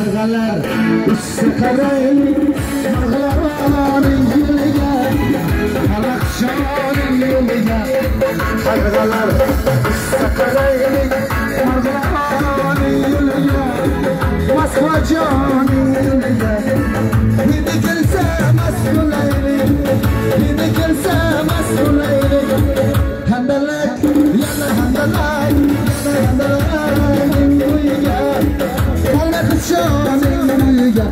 Kargalar üstü karaylı Margılarının yılıga Kalakşanın yılıga Kargalar üstü karaylı Margılarının yılıga Moskvacanın yılıga Yedi gelse maskulaylı Yedi gelse maskulaylı Handalak yana handalak Yana handalak yılıga Kalakşanın yılıga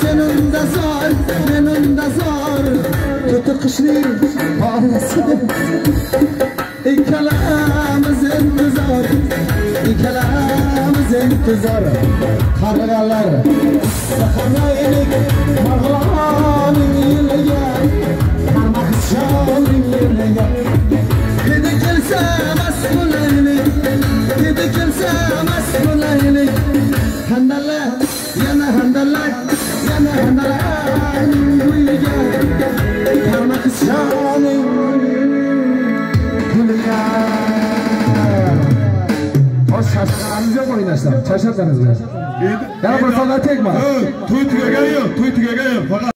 Senin de zor, benim de zor Kötü kışlı bağlısı İkalamız intizar İkalamız intizar Kargalar Sakaraylık Margılanın yılıga Parmakşanın yılıga Gidi gelse maskulaylık Gidi gelse maskulaylık Handalak yana handalak Yana handalak yılıga Parmakşanın yılıga O şaşkınlarınız yok oynasam, şaşırsanız mı? Yana bir sonra tek var. Toy tügegen yok, toy tügegen yok.